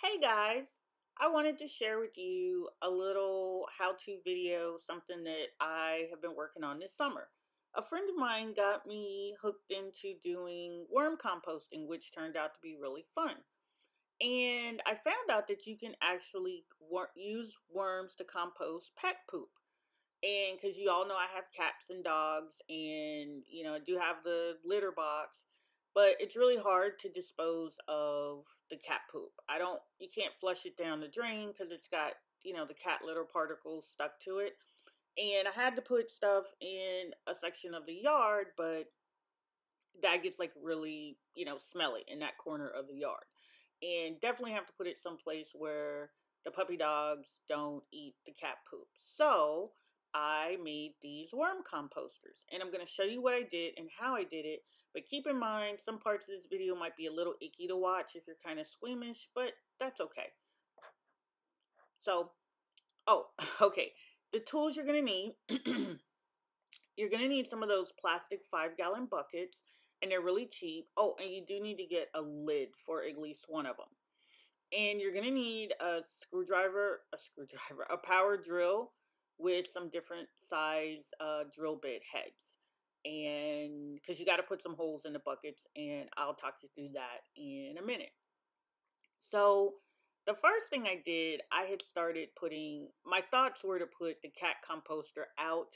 Hey guys, I wanted to share with you a little how-to video, something that I have been working on this summer. A friend of mine got me hooked into doing worm composting, which turned out to be really fun. And I found out that you can actually use worms to compost pet poop. And because you all know I have cats and dogs, and I do have the litter box, but it's really hard to dispose of the cat poop. You can't flush it down the drain because it's got, the cat litter particles stuck to it. And I had to put stuff in a section of the yard, but that gets like really, smelly in that corner of the yard. And definitely have to put it someplace where the puppy dogs don't eat the cat poop. So I made these worm composters, and I'm going to show you what I did and how I did it. But keep in mind, some parts of this video might be a little icky to watch if you're kind of squeamish, but that's okay. So, okay. The tools you're going to need, you're going to need some of those plastic 5-gallon buckets, and they're really cheap. Oh, and you do need to get a lid for at least one of them. And you're going to need a power drill with some different size drill bit heads. And because you got to put some holes in the buckets, and I'll talk you through that in a minute. So the first thing I did, I had started my thoughts were to put the cat composter out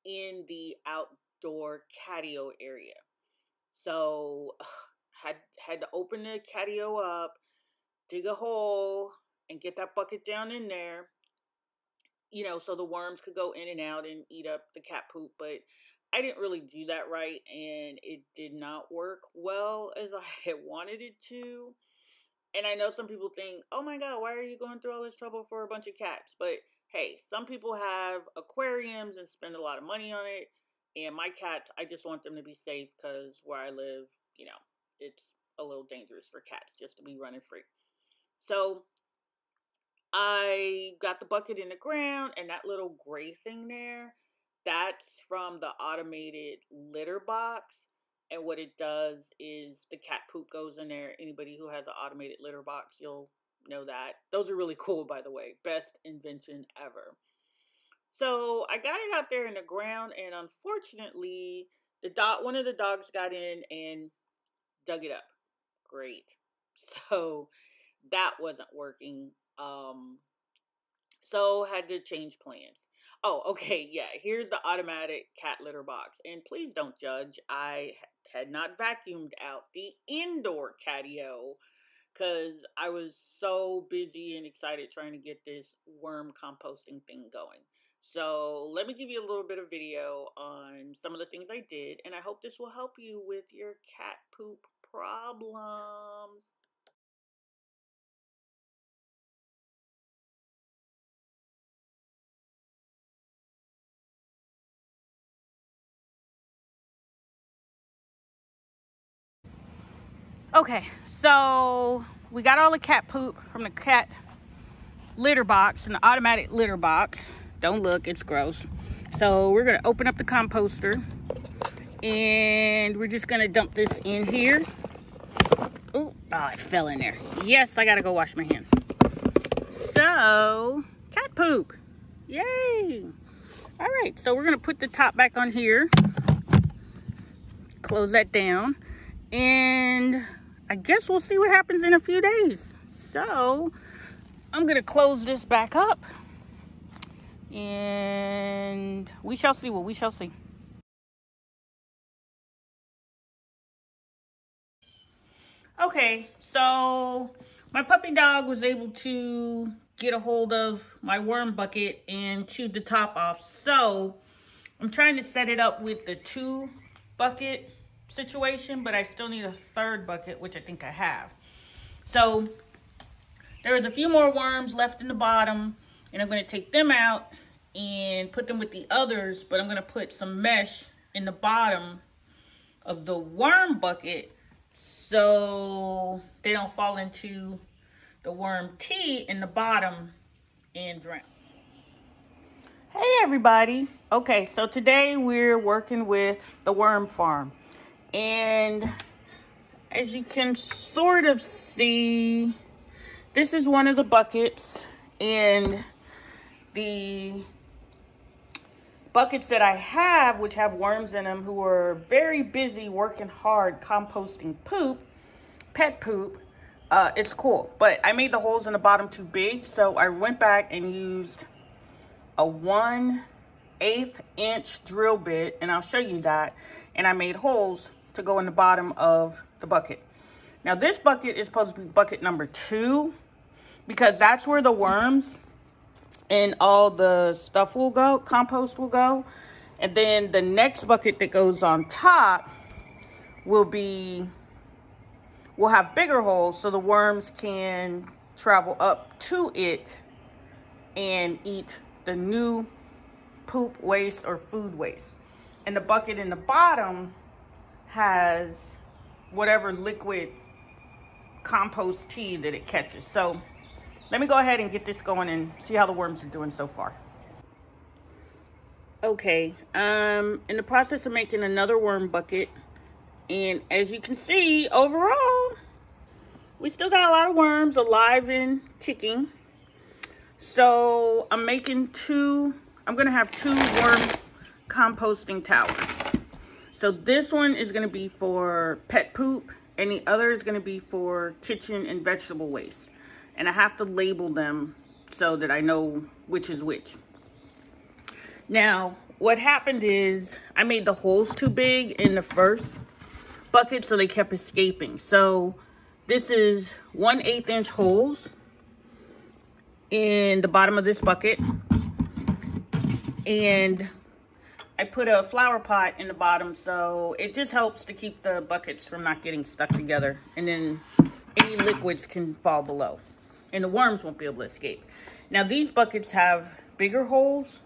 in the outdoor catio area. So had to open the catio up, dig a hole, and get that bucket down in there, so the worms could go in and out and eat up the cat poop. But I didn't really do that right, and it did not work well as I had wanted it to. And I know some people think, oh my God, why are you going through all this trouble for a bunch of cats? But hey, some people have aquariums and spend a lot of money on it. And my cats, I just want them to be safe because where I live, it's a little dangerous for cats just to be running free. So I got the bucket in the ground, and that little gray thing there, that's from the automated litter box. And what it does is the cat poop goes in there. Anybody who has an automated litter box, you'll know that. Those are really cool, by the way. Best invention ever. So I got it out there in the ground, and unfortunately, one of the dogs got in and dug it up. Great. So that wasn't working. So had to change plans. Oh, okay, yeah, here's the automatic cat litter box. And please don't judge. I had not vacuumed out the indoor catio because I was so busy and excited trying to get this worm composting thing going. So let me give you a little bit of video on some of the things I did, and I hope this will help you with your cat poop problems. Okay, so we got all the cat poop from the cat litter box and the automatic litter box. Don't look, it's gross. So we're gonna open up the composter, and we're just gonna dump this in here. Oh, it fell in there. Yes, I gotta go wash my hands. So, cat poop, yay. All right, so we're gonna put the top back on here, close that down, and I guess we'll see what happens in a few days. So I'm gonna close this back up, and we shall see what we shall see. Okay, so my puppy dog was able to get a hold of my worm bucket and chewed the top off. So I'm trying to set it up with the 2-bucket situation, but I still need a 3rd bucket, which I think I have. So there was a few more worms left in the bottom, and I'm going to take them out and put them with the others, but I'm going to put some mesh in the bottom of the worm bucket so they don't fall into the worm tea in the bottom and drown. Hey everybody. Okay, so today we're working with the worm farm. And as you can sort of see, this is one of the buckets, and the buckets that I have, which have worms in them who are very busy working hard composting poop, pet poop, it's cool. But I made the holes in the bottom too big, so I went back and used a 1/8 inch drill bit, and I'll show you that. And I made holes to go in the bottom of the bucket. Now this bucket is supposed to be bucket number 2, because that's where the worms and all the stuff will go, compost will go. And then the next bucket that goes on top will have bigger holes so the worms can travel up to it and eat the new poop waste or food waste. And the bucket in the bottom has whatever liquid compost tea that it catches. So let me go ahead and get this going and see how the worms are doing so far. Okay, in the process of making another worm bucket, and as you can see, overall, we still got a lot of worms alive and kicking. So I'm gonna have 2 worm composting towers. So this one is gonna be for pet poop, and the other is gonna be for kitchen and vegetable waste. And I have to label them so that I know which is which. Now, what happened is I made the holes too big in the first bucket, so they kept escaping. So this is 1/8 inch holes in the bottom of this bucket. And I put a flower pot in the bottom, so it just helps to keep the buckets from not getting stuck together. And then any liquids can fall below, and the worms won't be able to escape. Now these buckets have bigger holes,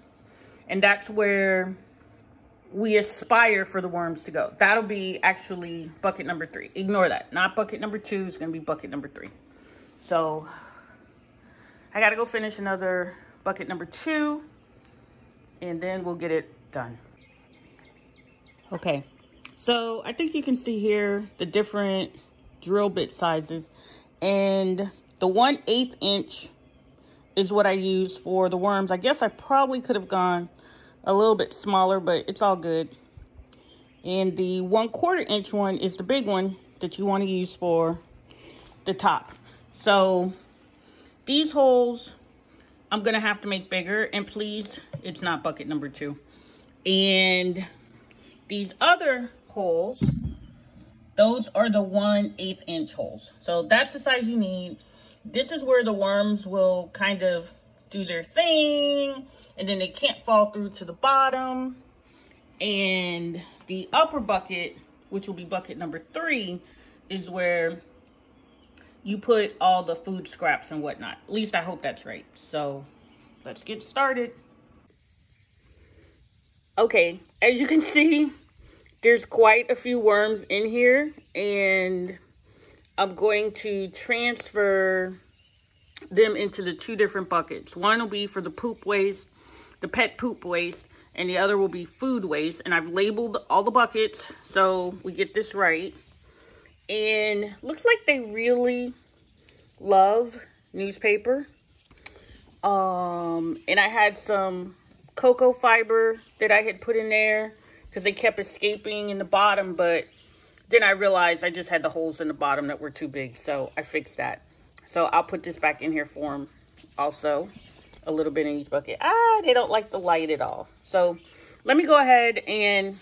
and that's where we aspire for the worms to go. That'll be actually bucket number 3. Ignore that. Not bucket number 2. It's going to be bucket number 3. So I got to go finish another bucket number 2, and then we'll get it done. Okay, so I think you can see here the different drill bit sizes, and the 1/8 inch is what I use for the worms. I guess I probably could have gone a little bit smaller, but it's all good. And the 1/4 inch one is the big one that you want to use for the top. So these holes I'm gonna have to make bigger, and please, it's not bucket number 2. And these other holes, those are the 1/8 inch holes. So that's the size you need. This is where the worms will kind of do their thing, and then they can't fall through to the bottom. And the upper bucket, which will be bucket number 3, is where you put all the food scraps and whatnot. At least I hope that's right. So let's get started. Okay, as you can see, there's quite a few worms in here, and I'm going to transfer them into the 2 different buckets. One will be for the poop waste, the pet poop waste, and the other will be food waste. And I've labeled all the buckets so we get this right. And looks like they really love newspaper. And I had some cocoa fiber that I had put in there because they kept escaping in the bottom, but then I realized I just had the holes in the bottom that were too big, so I fixed that. So I'll put this back in here for them also, a little bit in each bucket. They don't like the light at all. So let me go ahead and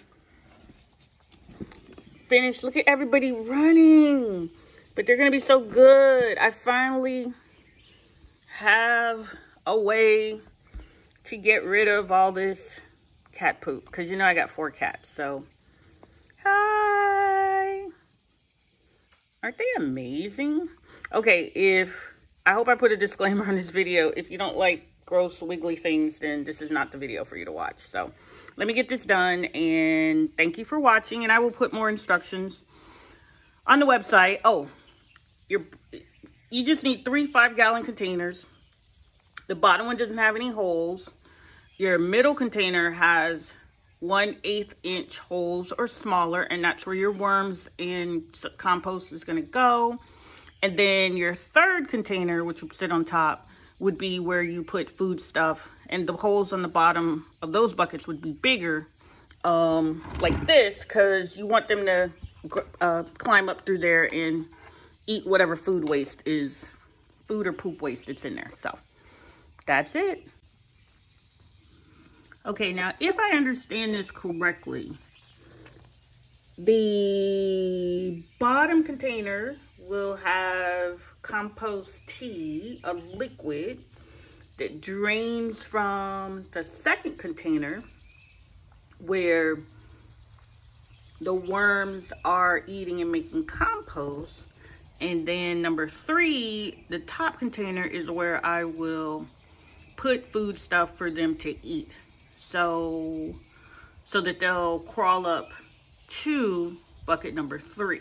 finish. Look at everybody running, but they're going to be so good. I finally have a way to get rid of all this cat poop, because you know I got 4 cats. So hi, aren't they amazing? Okay, I hope I put a disclaimer on this video. If you don't like gross wiggly things, then this is not the video for you to watch. So let me get this done, and thank you for watching, and I will put more instructions on the website. Oh, you just need 3 5-gallon containers. The bottom one doesn't have any holes. Your middle container has 1/8 inch holes or smaller, and that's where your worms and compost is going to go. And then your third container, which would sit on top, would be where you put food stuff. And the holes on the bottom of those buckets would be bigger, like this, because you want them to climb up through there and eat whatever food waste is, food or poop waste that's in there. So that's it. Okay, now if I understand this correctly, the bottom container will have compost tea, a liquid that drains from the second container where the worms are eating and making compost. And then number 3, the top container, is where I will put food stuff for them to eat. So that they'll crawl up to bucket number 3.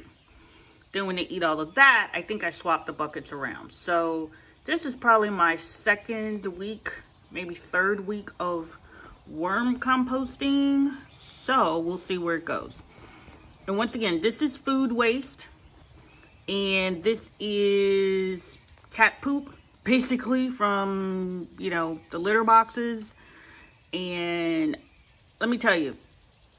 Then when they eat all of that, I think I swapped the buckets around. So this is probably my second week, maybe third week of worm composting. So we'll see where it goes. And once again, this is food waste. And this is cat poop, basically, from, you know, the litter boxes. And let me tell you,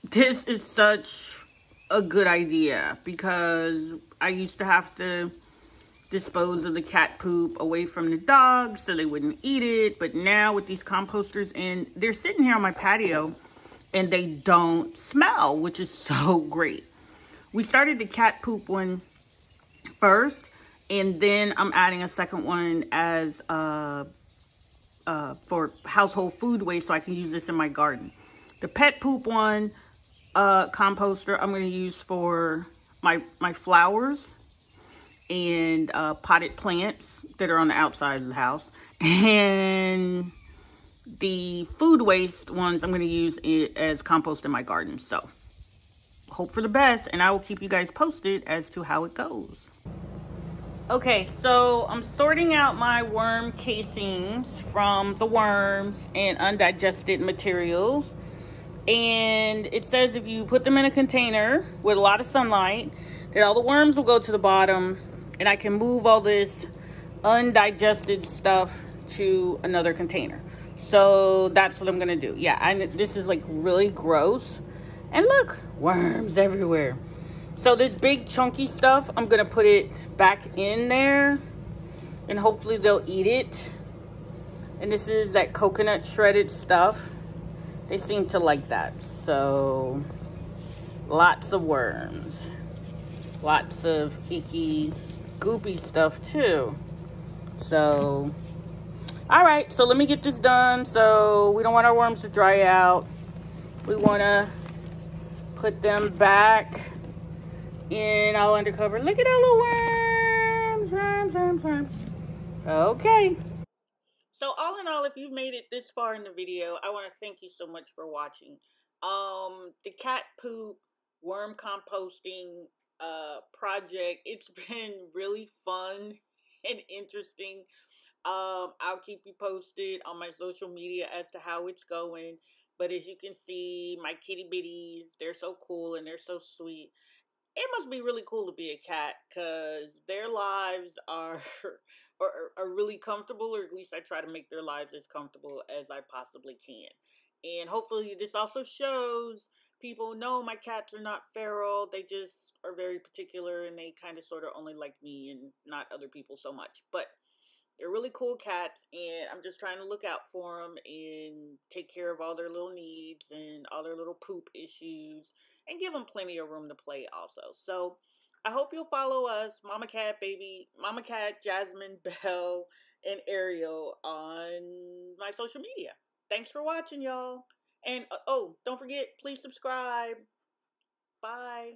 this is such a good idea, because I used to have to dispose of the cat poop away from the dogs so they wouldn't eat it. But now with these composters in, they're sitting here on my patio and they don't smell, which is so great. We started the cat poop one first, and then I'm adding a second one as for household food waste, so I can use this in my garden. The pet poop one composter I'm going to use for my flowers and potted plants that are on the outside of the house. And the food waste ones I'm going to use it as compost in my garden. So hope for the best, and I will keep you guys posted as to how it goes. Okay, so I'm sorting out my worm casings from the worms and undigested materials. And it says if you put them in a container with a lot of sunlight, that all the worms will go to the bottom, and I can move all this undigested stuff to another container. So that's what I'm gonna do. Yeah, this is like really gross. And look, worms everywhere. So this big chunky stuff, I'm gonna put it back in there, and hopefully they'll eat it. And this is that coconut shredded stuff. They seem to like that. So lots of worms. Lots of icky, goopy stuff too. So, all right, so let me get this done. So we don't want our worms to dry out. We wanna put them back in all undercover. Look at all the worms. Okay. So all in all, if you've made it this far in the video, I want to thank you so much for watching. The cat poop worm composting project, it's been really fun and interesting. I'll keep you posted on my social media as to how it's going. But as you can see, my kitty bitties, they're so cool and they're so sweet. It must be really cool to be a cat, because their lives are really comfortable, or at least I try to make their lives as comfortable as I possibly can. And hopefully this also shows people know my cats are not feral. They just are very particular, and they kind of sort of only like me and not other people so much. But they're really cool cats, and I'm just trying to look out for them and take care of all their little needs and all their little poop issues, and give them plenty of room to play also. So I hope you'll follow us, Mama Cat Baby, Mama Cat, Jasmine, Belle, and Ariel on my social media. Thanks for watching, y'all. And oh, don't forget, please subscribe. Bye.